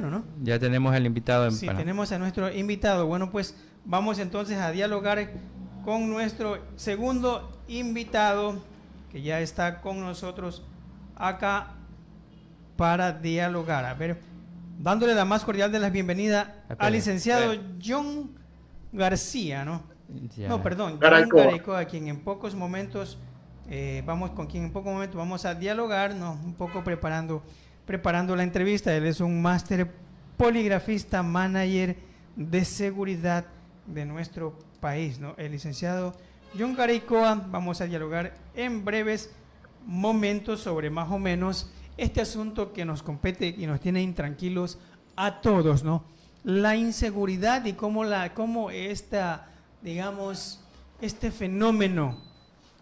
ecuatoriano, ¿no? Ya tenemos al invitado en Sí, Panamá. tenemos a nuestro invitado. Bueno, pues vamos entonces a dialogar con nuestro segundo invitado, que ya está con nosotros acá para dialogar. A ver, dándole la más cordial de las bienvenidas al licenciado John García, ¿no? Ya. No, perdón, John Garaycoa. Garaycoa, a quien en pocos momentos vamos a dialogar, ¿no? Un poco preparando la entrevista. Él es un máster poligrafista, manager de seguridad de nuestro país, ¿no? El licenciado John Garaycoa. Vamos a dialogar en breves momentos sobre más o menos este asunto que nos compete y nos tiene intranquilos a todos, ¿no? La inseguridad y cómo digamos, este fenómeno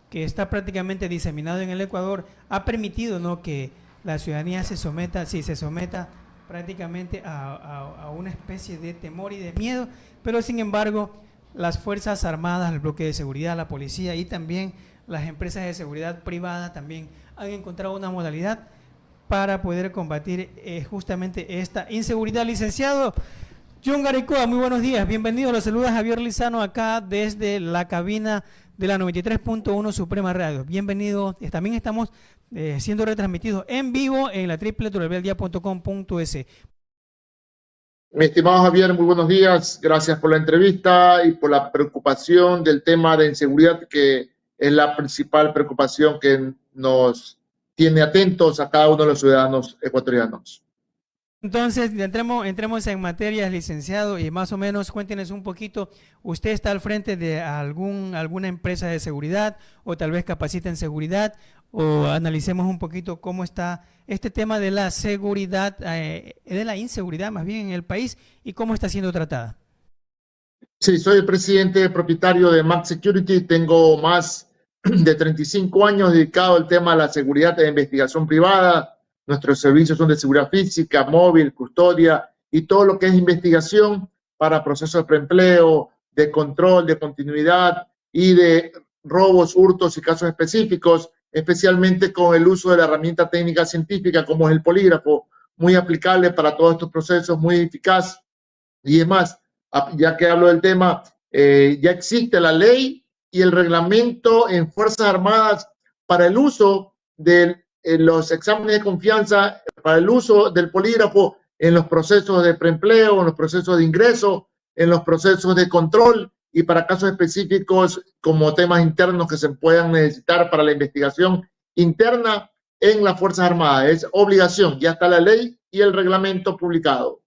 que está prácticamente diseminado en el Ecuador ha permitido, ¿no?, que la ciudadanía se someta prácticamente a una especie de temor y de miedo, pero sin embargo las Fuerzas Armadas, el bloque de seguridad, la policía y también las empresas de seguridad privada también han encontrado una modalidad para poder combatir justamente esta inseguridad. Licenciado John Garaycoa, muy buenos días, bienvenido, los saluda Javier Lizano acá desde la cabina de la 93.1 Suprema Radio. Bienvenido, también estamos siendo retransmitidos en vivo en la www.eldia.com.es. Mi estimado Javier, muy buenos días. Gracias por la entrevista y por la preocupación del tema de inseguridad, que es la principal preocupación que nos tiene atentos a cada uno de los ciudadanos ecuatorianos. Entonces, entremos en materia, licenciado, y más o menos cuéntenos un poquito. ¿Usted está al frente de alguna empresa de seguridad o tal vez capacita en seguridad? O analicemos un poquito cómo está este tema de la seguridad, de la inseguridad más bien en el país y cómo está siendo tratada. Sí, soy el presidente propietario de Max Security. Tengo más de 35 años dedicado al tema de la seguridad e investigación privada. Nuestros servicios son de seguridad física, móvil, custodia y todo lo que es investigación para procesos de preempleo, de control, de continuidad y de robos, hurtos y casos específicos, especialmente con el uso de la herramienta técnica científica como es el polígrafo, muy aplicable para todos estos procesos, muy eficaz. Y es más, ya que hablo del tema, ya existe la ley y el reglamento en Fuerzas Armadas para el uso de los exámenes de confianza, para el uso del polígrafo en los procesos de preempleo, en los procesos de ingreso, en los procesos de control y para casos específicos como temas internos que se puedan necesitar para la investigación interna en las Fuerzas Armadas. Es obligación, ya está la ley y el reglamento publicado.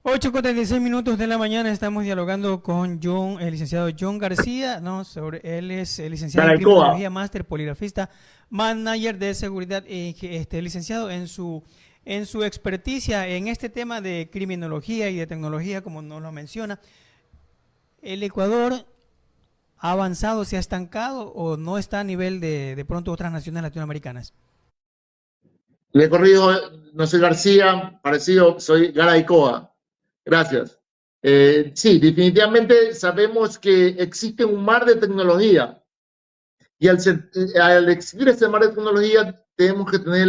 8:36 de la mañana, estamos dialogando con el licenciado John García, ¿no? Él es el licenciado en criminología, máster, poligrafista, manager de seguridad, licenciado en su experticia en este tema de criminología y de tecnología, como nos lo menciona. ¿El Ecuador ha avanzado, se ha estancado o no está a nivel de pronto otras naciones latinoamericanas? Le he corrido, no soy García, parecido, soy Garaycoa. Gracias. Sí, definitivamente sabemos que existe un mar de tecnología y al existir ese mar de tecnología tenemos que tener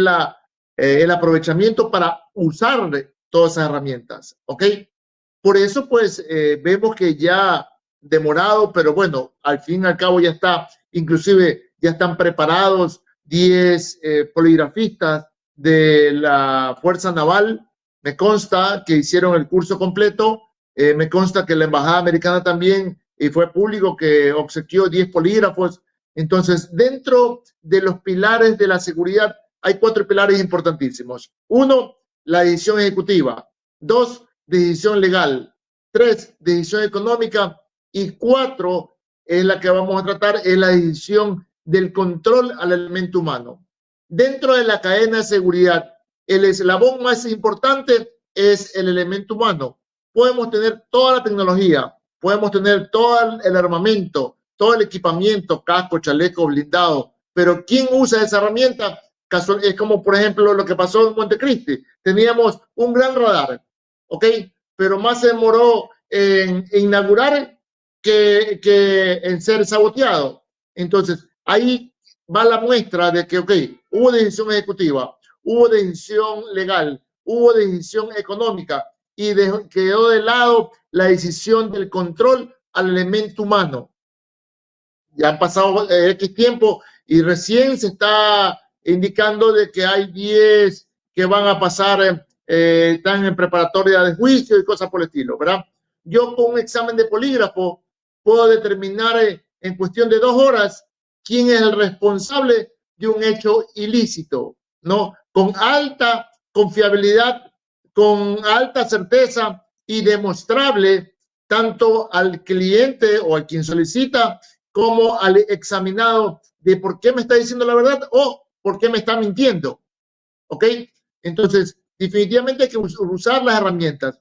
el aprovechamiento para usar todas esas herramientas, ¿ok? Por eso, pues, vemos que ya demorado, pero bueno, al fin y al cabo ya está, inclusive ya están preparados 10 poligrafistas de la Fuerza Naval. Me consta que hicieron el curso completo, me consta que la Embajada Americana también, y fue público que obsequió 10 polígrafos. Entonces, dentro de los pilares de la seguridad hay 4 pilares importantísimos. 1, la decisión ejecutiva. 2, decisión legal. 3, decisión económica. Y 4, es la que vamos a tratar, es la decisión del control al elemento humano. Dentro de la cadena de seguridad, el eslabón más importante es el elemento humano. Podemos tener toda la tecnología, podemos tener todo el armamento, todo el equipamiento, casco, chaleco, blindado, pero ¿quién usa esa herramienta? Es como, por ejemplo, lo que pasó en Montecristi. Teníamos un gran radar, ¿ok? Pero más se demoró en inaugurar que en ser saboteado. Entonces, ahí va la muestra de que, ok, hubo decisión ejecutiva, hubo decisión legal, hubo decisión económica y quedó de lado la decisión del control al elemento humano. Ya han pasado X tiempo y recién se está indicando de que hay 10 que van a pasar, están en preparatoria de juicio y cosas por el estilo, ¿verdad? Yo con un examen de polígrafo puedo determinar en cuestión de 2 horas quién es el responsable de un hecho ilícito, ¿no? Con alta confiabilidad, con alta certeza y demostrable tanto al cliente o a quien solicita como al examinado de por qué me está diciendo la verdad o por qué me está mintiendo. ¿Ok? Entonces, definitivamente hay que usar las herramientas.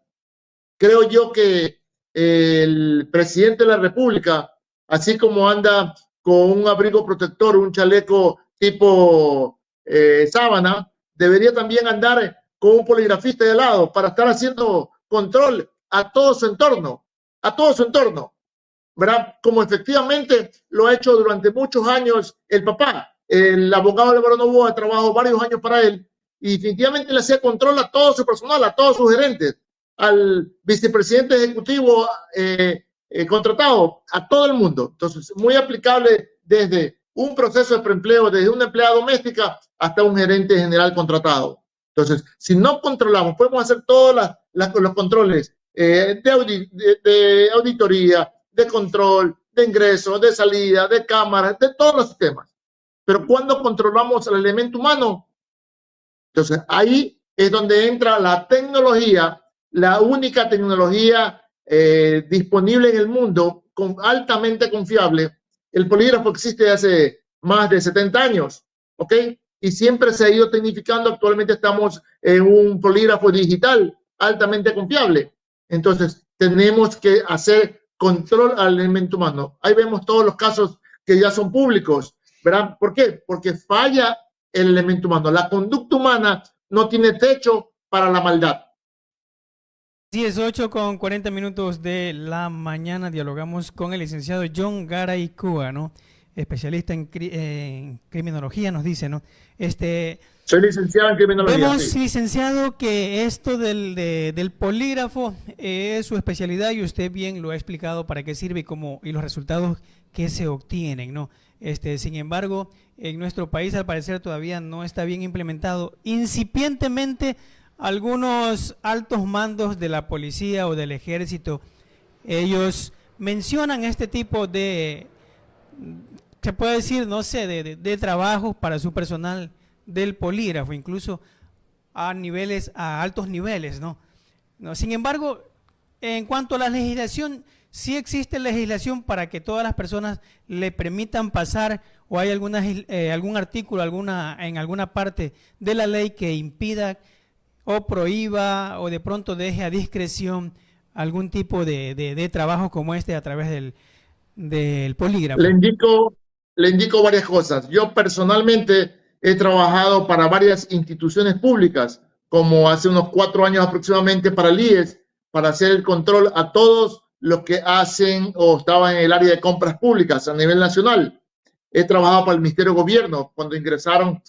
Creo yo que el presidente de la República, así como anda con un abrigo protector, un chaleco tipo sábana, debería también andar con un poligrafista de lado para estar haciendo control a todo su entorno, ¿verdad? Como efectivamente lo ha hecho durante muchos años el papá. El abogado Álvaro Noboa trabajó varios años para él y definitivamente le hacía control a todo su personal, a todos sus gerentes, al vicepresidente ejecutivo contratado, a todo el mundo. Entonces, muy aplicable desde un proceso de preempleo, desde una empleada doméstica hasta un gerente general contratado. Entonces, si no controlamos, podemos hacer todos los controles de auditoría, de control, de ingreso, de salida, de cámaras, de todos los sistemas. Pero cuando controlamos el elemento humano, entonces ahí es donde entra la tecnología, la única tecnología disponible en el mundo, altamente confiable. El polígrafo existe hace más de 70 años, ¿ok? Y siempre se ha ido tecnificando. Actualmente estamos en un polígrafo digital altamente confiable. Entonces, tenemos que hacer control al elemento humano. Ahí vemos todos los casos que ya son públicos, ¿verdad? ¿Por qué? Porque falla el elemento humano. La conducta humana no tiene techo para la maldad. 18:40 de la mañana. Dialogamos con el licenciado John Garay Cúa, ¿no? Especialista en criminología, nos dice, ¿no? Soy licenciado en criminología. Vemos, sí, licenciado, que esto del polígrafo es su especialidad y usted bien lo ha explicado para qué sirve y los resultados que se obtienen, ¿no? Sin embargo, en nuestro país al parecer todavía no está bien implementado. Incipientemente, algunos altos mandos de la policía o del ejército, ellos mencionan este tipo de, se puede decir, no sé, de trabajos para su personal del polígrafo, incluso a altos niveles, ¿no? Sin embargo, en cuanto a la legislación, sí existe legislación para que todas las personas le permitan pasar, o hay algún artículo en alguna parte de la ley que impida o prohíba o de pronto deje a discreción algún tipo de trabajo como a través del polígrafo. Le indico varias cosas. Yo personalmente he trabajado para varias instituciones públicas, como hace unos 4 años aproximadamente para el IES, para hacer el control a todos los que hacen o estaban en el área de compras públicas a nivel nacional. He trabajado para el Ministerio de Gobierno cuando ingresaron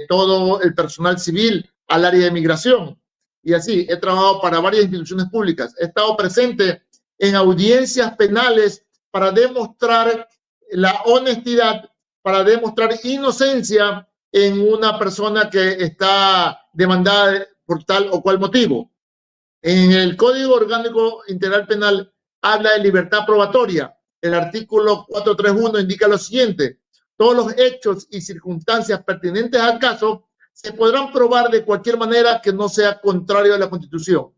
todo el personal civil al área de migración. Y así, he trabajado para varias instituciones públicas. He estado presente en audiencias penales para demostrar la honestidad, para demostrar inocencia en una persona que está demandada por tal o cual motivo. En el Código Orgánico Integral Penal habla de libertad probatoria. El artículo 431 indica lo siguiente: todos los hechos y circunstancias pertinentes al caso se podrán probar de cualquier manera que no sea contrario a la Constitución.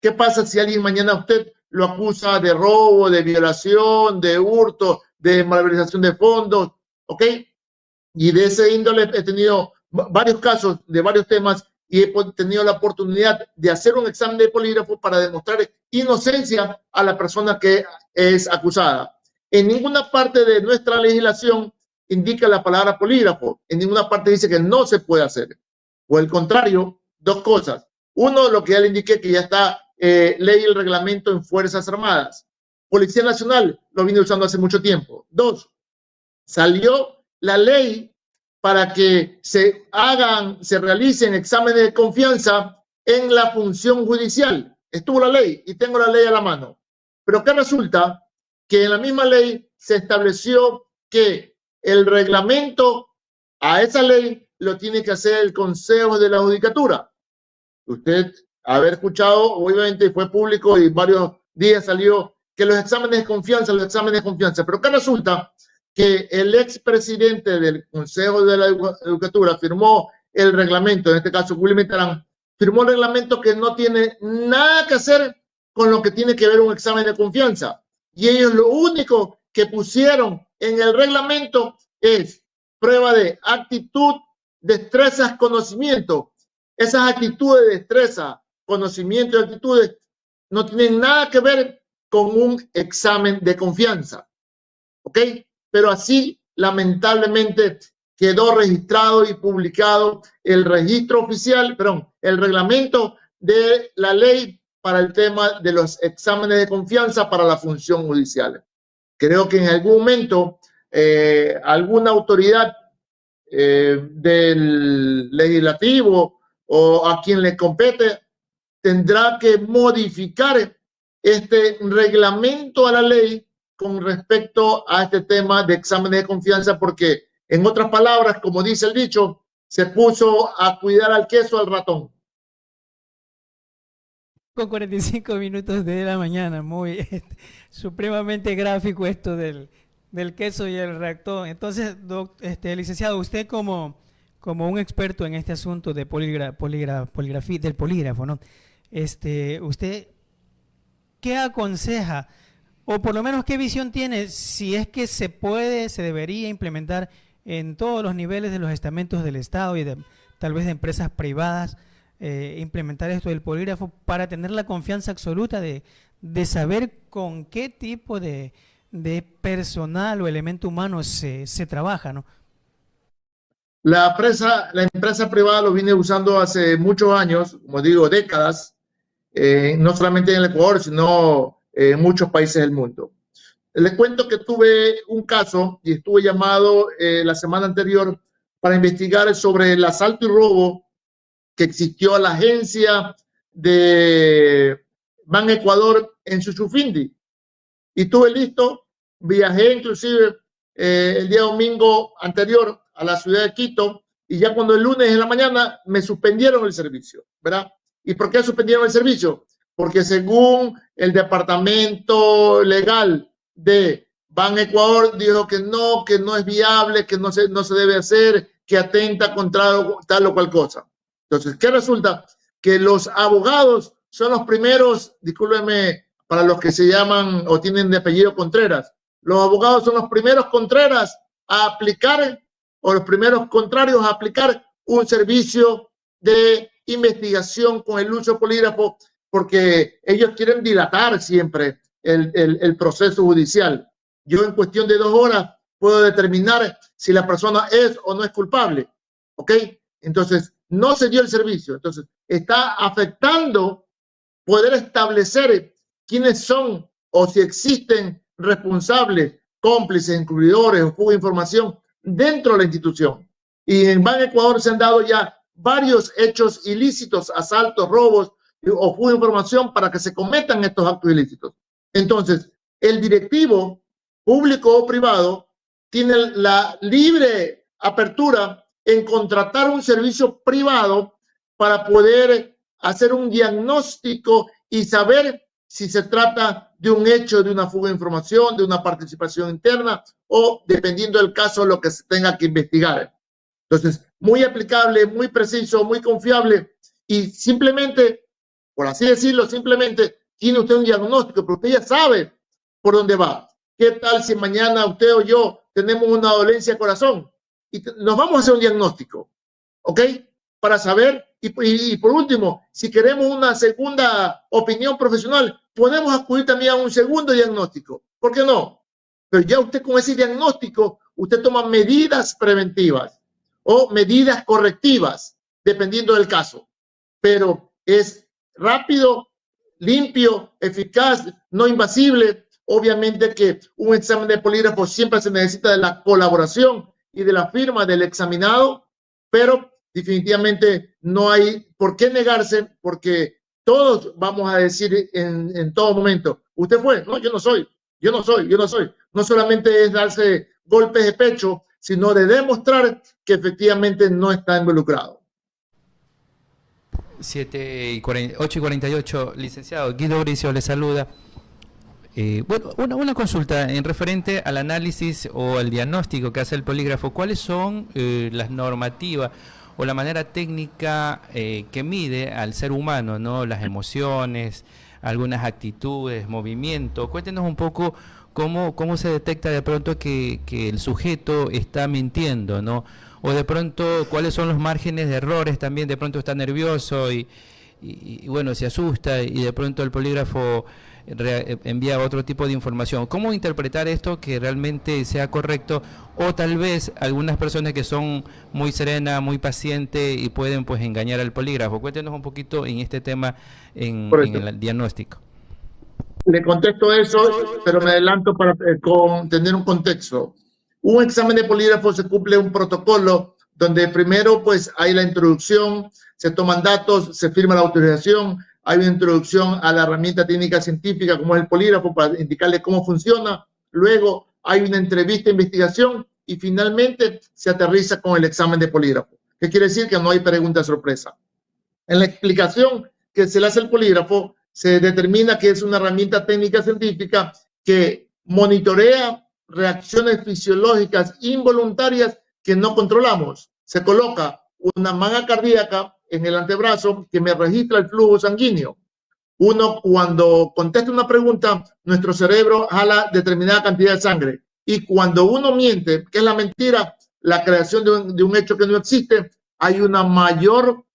¿Qué pasa si alguien mañana a usted lo acusa de robo, de violación, de hurto, de malversación de fondos? ¿Ok? Y de ese índole he tenido varios casos de varios temas y he tenido la oportunidad de hacer un examen de polígrafo para demostrar inocencia a la persona que es acusada. En ninguna parte de nuestra legislación indica la palabra polígrafo. En ninguna parte dice que no se puede hacer. O el contrario, 2 cosas. Uno, lo que ya le indiqué, que ya está ley y el reglamento en Fuerzas Armadas. Policía Nacional lo viene usando hace mucho tiempo. 2, salió la ley para que se realicen exámenes de confianza en la función judicial. Estuvo la ley y tengo la ley a la mano. Pero ¿qué resulta? Que en la misma ley se estableció que el reglamento a esa ley lo tiene que hacer el Consejo de la Judicatura. Usted haber escuchado, obviamente fue público y varios días salió que los exámenes de confianza, pero ¿qué resulta? Que el expresidente del Consejo de la Judicatura firmó el reglamento, en este caso William Terán, firmó el reglamento que no tiene nada que hacer con lo que tiene que ver un examen de confianza. Y ellos lo único que pusieron en el reglamento es prueba de actitud, destrezas, conocimiento. Esas actitudes de destreza, conocimiento y actitudes no tienen nada que ver con un examen de confianza. ¿Ok? Pero así, lamentablemente, quedó registrado y publicado el registro oficial, el reglamento de la ley para el tema de los exámenes de confianza para la función judicial. Creo que en algún momento alguna autoridad del legislativo o a quien le compete tendrá que modificar este reglamento a la ley con respecto a este tema de exámenes de confianza, porque en otras palabras, como dice el dicho, se puso a cuidar al queso al ratón. Con 45 minutos de la mañana, muy supremamente gráfico esto del queso y el ratón. Entonces, licenciado, usted como un experto en este asunto de poligrafía, del polígrafo, ¿no? ¿Usted qué aconseja? O por lo menos qué visión tiene, si es que se debería implementar en todos los niveles de los estamentos del Estado y tal vez de empresas privadas, implementar esto del polígrafo para tener la confianza absoluta de saber con qué tipo de personal o elemento humano se trabaja, ¿no? La empresa privada lo viene usando hace muchos años, como digo, décadas, no solamente en el Ecuador, sino en muchos países del mundo. Les cuento que tuve un caso y estuve llamado la semana anterior para investigar sobre el asalto y robo que existió a la agencia de Ban Ecuador en Suchufindi. Y estuve listo, viajé inclusive el día domingo anterior a la ciudad de Quito, y ya cuando el lunes en la mañana me suspendieron el servicio, ¿verdad? ¿Y por qué suspendieron el servicio? Porque según el departamento legal de Ban Ecuador dijo que no es viable, que no se debe hacer, que atenta contra tal o cual cosa. Entonces, ¿qué resulta? Que los abogados son los primeros, discúlpenme, para los que se llaman o tienen de apellido Contreras, los abogados son los primeros Contreras a aplicar, o los primeros contrarios a aplicar un servicio de investigación con el uso de polígrafo, porque ellos quieren dilatar siempre el proceso judicial. Yo en cuestión de 2 horas puedo determinar si la persona es o no es culpable, ¿ok? Entonces, no se dio el servicio. Entonces, está afectando poder establecer quiénes son o si existen responsables, cómplices, encubridores o fuga de información dentro de la institución. Y en Ban Ecuador se han dado ya varios hechos ilícitos, asaltos, robos o fuga de información para que se cometan estos actos ilícitos. Entonces, el directivo, público o privado, tiene la libre apertura en contratar un servicio privado para poder hacer un diagnóstico y saber si se trata de un hecho, de una fuga de información, de una participación interna o, dependiendo del caso, lo que se tenga que investigar. Entonces, muy aplicable, muy preciso, muy confiable y simplemente, por así decirlo, simplemente tiene usted un diagnóstico, pero usted ya sabe por dónde va. ¿Qué tal si mañana usted o yo tenemos una dolencia de corazón y nos vamos a hacer un diagnóstico? ¿Ok? Para saber, y por último, si queremos una segunda opinión profesional, podemos acudir también a un segundo diagnóstico. ¿Por qué no? Pero ya usted con ese diagnóstico, usted toma medidas preventivas o medidas correctivas, dependiendo del caso. Pero es rápido, limpio, eficaz, no invasible. Obviamente que un examen de polígrafo siempre se necesita de la colaboración y de la firma del examinado, pero definitivamente no hay por qué negarse, porque todos vamos a decir en todo momento, usted fue, no, yo no soy, yo no soy, yo no soy. No solamente es darse golpes de pecho, sino de demostrar que efectivamente no está involucrado. 8:48, licenciado Guido Bricio le saluda. Bueno, una consulta en referente al análisis o al diagnóstico que hace el polígrafo. ¿Cuáles son las normativas o la manera técnica que mide al ser humano, ¿no? Las emociones, algunas actitudes, movimientos. Cuéntenos un poco cómo se detecta de pronto que el sujeto está mintiendo, ¿no? O de pronto cuáles son los márgenes de errores también, de pronto está nervioso y bueno, se asusta y de pronto el polígrafo envía otro tipo de información. ¿Cómo interpretar esto que realmente sea correcto? O tal vez algunas personas que son muy serenas, muy pacientes y pueden pues engañar al polígrafo. Cuéntenos un poquito en este tema en el diagnóstico. Le contesto eso, pero me adelanto para tener un contexto. Un examen de polígrafo se cumple un protocolo donde primero pues hay la introducción, se toman datos, se firma la autorización, hay una introducción a la herramienta técnica científica como es el polígrafo para indicarle cómo funciona, luego hay una entrevista de investigación y finalmente se aterriza con el examen de polígrafo. ¿Qué quiere decir? Que no hay pregunta sorpresa. En la explicación que se le hace al polígrafo se determina que es una herramienta técnica científica que monitorea reacciones fisiológicas involuntarias que no controlamos. Se coloca una manga cardíaca en el antebrazo que me registra el flujo sanguíneo. Uno, cuando contesta una pregunta, nuestro cerebro jala determinada cantidad de sangre. Y cuando uno miente, que es la mentira, la creación de un hecho que no existe, hay una mayor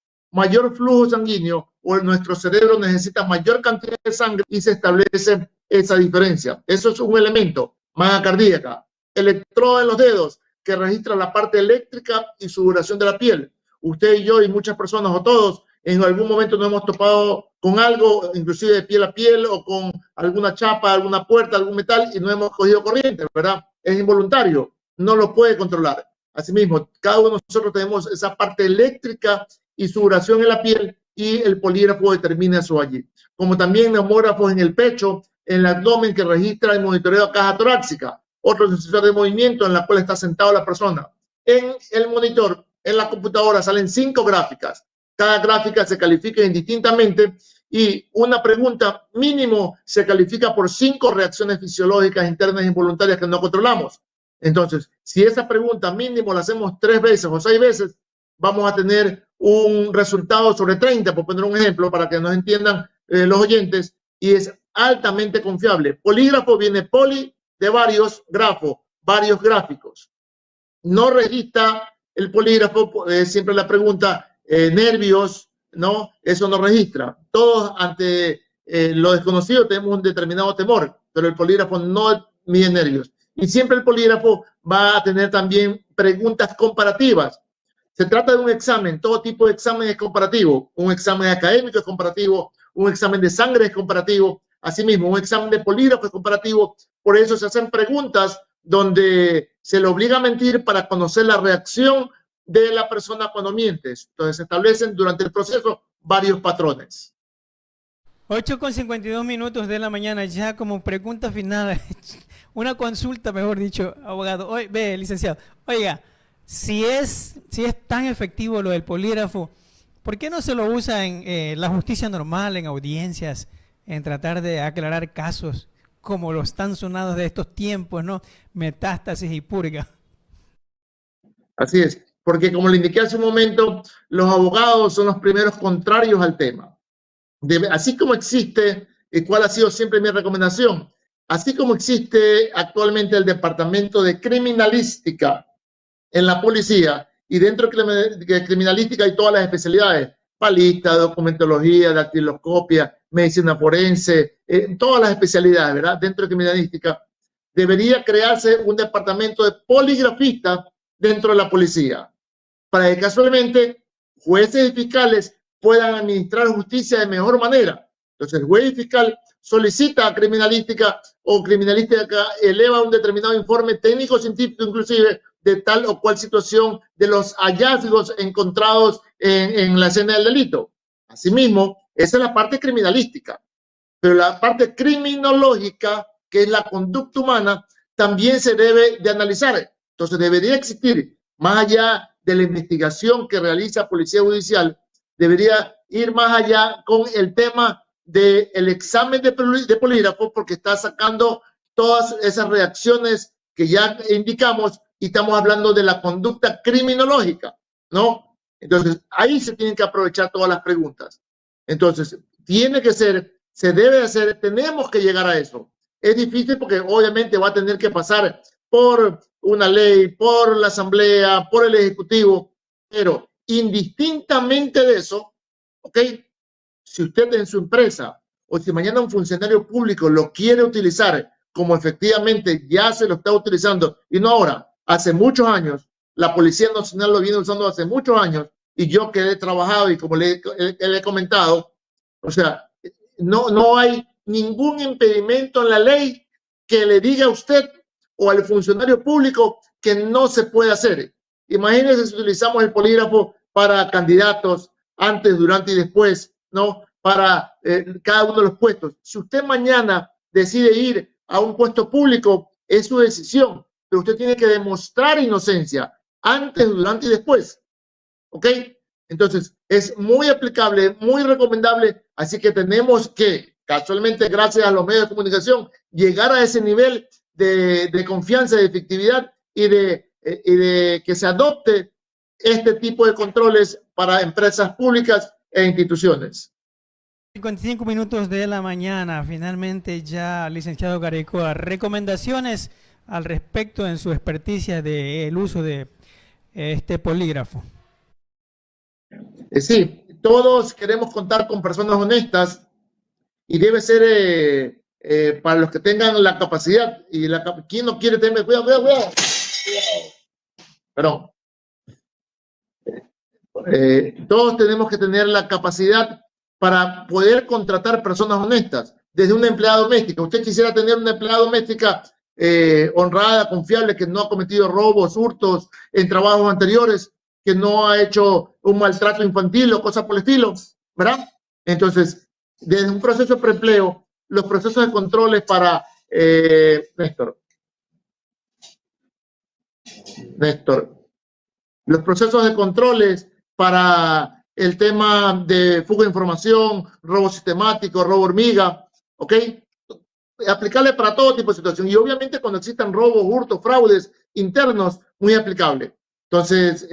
flujo sanguíneo o nuestro cerebro necesita mayor cantidad de sangre y se establece esa diferencia. Eso es un elemento. Manga cardíaca, electrodo en los dedos que registra la parte eléctrica y su duración de la piel. Usted y yo y muchas personas o todos en algún momento nos hemos topado con algo, inclusive de piel a piel o con alguna chapa, alguna puerta, algún metal y no hemos cogido corriente, ¿verdad? Es involuntario, no lo puede controlar. Asimismo, cada uno de nosotros tenemos esa parte eléctrica y su duración en la piel y el polígrafo determina eso allí. Como también neumógrafos en el pecho, en el abdomen que registra el monitoreo de caja torácica, otro sensor de movimiento en la cual está sentado la persona. En el monitor, en la computadora, salen 5 gráficas. Cada gráfica se califica indistintamente y una pregunta mínimo se califica por 5 reacciones fisiológicas internas involuntarias que no controlamos. Entonces, si esa pregunta mínimo la hacemos 3 veces o 6 veces, vamos a tener un resultado sobre 30, por poner un ejemplo, para que nos entiendan los oyentes, y es altamente confiable. Polígrafo viene poli de varios grafos, varios gráficos. No registra el polígrafo, siempre la pregunta, nervios, ¿no? Eso no registra. Todos ante lo desconocido tenemos un determinado temor, pero el polígrafo no mide nervios. Y siempre el polígrafo va a tener también preguntas comparativas. Se trata de un examen, todo tipo de examen es comparativo. Un examen académico es comparativo, un examen de sangre es comparativo. Asimismo, un examen de polígrafo es comparativo. Por eso se hacen preguntas donde se le obliga a mentir para conocer la reacción de la persona cuando mientes. Entonces se establecen durante el proceso varios patrones. 8:52 de la mañana, ya como pregunta final, una consulta, mejor dicho, abogado. Ve, licenciado, oiga, si es tan efectivo lo del polígrafo, ¿por qué no se lo usa en la justicia normal, en audiencias, en tratar de aclarar casos como los tan sonados de estos tiempos, ¿no? Metástasis y purga. Así es, porque como le indiqué hace un momento, los abogados son los primeros contrarios al tema. Así como existe, ¿cuál ha sido siempre mi recomendación? Así como existe actualmente el departamento de criminalística en la policía y dentro de criminalística hay todas las especialidades, balista, documentología, dactiloscopia, medicina forense, todas las especialidades, ¿verdad? Dentro de criminalística debería crearse un departamento de poligrafistas dentro de la policía para que casualmente jueces y fiscales puedan administrar justicia de mejor manera. Entonces el juez y fiscal solicita a criminalística o criminalística eleva un determinado informe técnico científico inclusive de tal o cual situación de los hallazgos encontrados en la escena del delito. Asimismo, esa es la parte criminalística, pero la parte criminológica, que es la conducta humana, también se debe de analizar. Entonces debería existir, más allá de la investigación que realiza Policía Judicial, debería ir más allá con el tema del examen de polígrafo, porque está sacando todas esas reacciones que ya indicamos y estamos hablando de la conducta criminológica, ¿no? Entonces, ahí se tienen que aprovechar todas las preguntas. Entonces, tiene que ser, se debe hacer, tenemos que llegar a eso. Es difícil porque obviamente va a tener que pasar por una ley, por la Asamblea, por el Ejecutivo, pero indistintamente de eso, ¿ok? Si usted en su empresa o si mañana un funcionario público lo quiere utilizar como efectivamente ya se lo está utilizando, y no ahora, hace muchos años, la Policía Nacional lo viene usando hace muchos años, y yo que he trabajado y como le he comentado, o sea, no hay ningún impedimento en la ley que le diga a usted o al funcionario público que no se puede hacer. Imagínense si utilizamos el polígrafo para candidatos antes, durante y después, ¿no? Para cada uno de los puestos. Si usted mañana decide ir a un puesto público, es su decisión, pero usted tiene que demostrar inocencia antes, durante y después. ¿Ok? Entonces, es muy aplicable, muy recomendable, así que tenemos que, casualmente, gracias a los medios de comunicación, llegar a ese nivel de confianza, de efectividad y de que se adopte este tipo de controles para empresas públicas e instituciones. 55 minutos de la mañana, finalmente ya, licenciado Garaycoa, recomendaciones al respecto en su experticia del uso de este polígrafo. Sí, todos queremos contar con personas honestas y debe ser para los que tengan la capacidad y ¿quién no quiere tener? Cuidado. Perdón. Todos tenemos que tener la capacidad para poder contratar personas honestas, desde una empleada doméstica. Usted quisiera tener una empleada doméstica honrada, confiable, que no ha cometido robos, hurtos en trabajos anteriores, que no ha hecho un maltrato infantil o cosas por el estilo, ¿verdad? Entonces, desde un proceso de preempleo, los procesos de controles para Néstor, los procesos de controles para el tema de fuga de información, robo sistemático, robo hormiga, ¿ok? Aplicable para todo tipo de situación. Y obviamente cuando existan robos, hurtos, fraudes internos, muy aplicable. Entonces,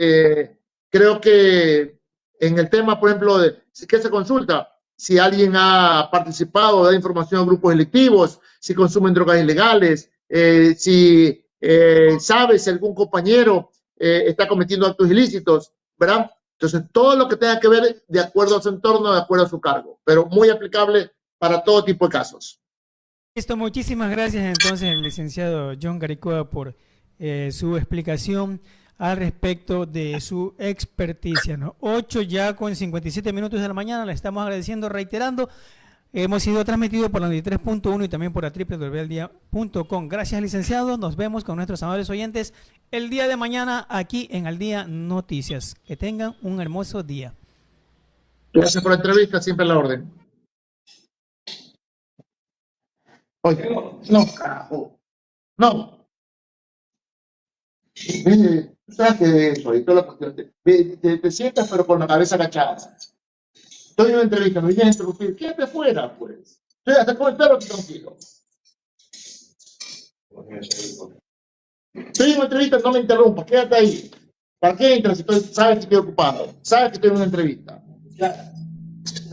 creo que en el tema, por ejemplo, de qué se consulta, si alguien ha participado, da información a grupos delictivos, si consumen drogas ilegales, si sabe si algún compañero está cometiendo actos ilícitos, ¿verdad? Entonces, todo lo que tenga que ver de acuerdo a su entorno, de acuerdo a su cargo, pero muy aplicable para todo tipo de casos. Listo, muchísimas gracias entonces el licenciado John Garaycoa por su explicación al respecto de su experticia, ¿no? 8 ya con 57 minutos de la mañana, le estamos agradeciendo, reiterando. Hemos sido transmitidos por la 93.1 y también por la www.aldia.com. Gracias, licenciado. Nos vemos con nuestros amables oyentes el día de mañana aquí en Al Día Noticias. Que tengan un hermoso día. Gracias por la entrevista, siempre a la orden. Oye, no, carajo. No. ¿Sabes qué? Ahorita la cuestión te sientas, pero con la cabeza agachada. Estoy en una entrevista, me vienes a interrumpir. Quédate fuera, pues. Estoy hasta con el perro tranquilo. Estoy en una entrevista, no me interrumpas, quédate ahí. ¿Para qué entras si sabes que estoy ocupado? Sabes que estoy en una entrevista. Ya.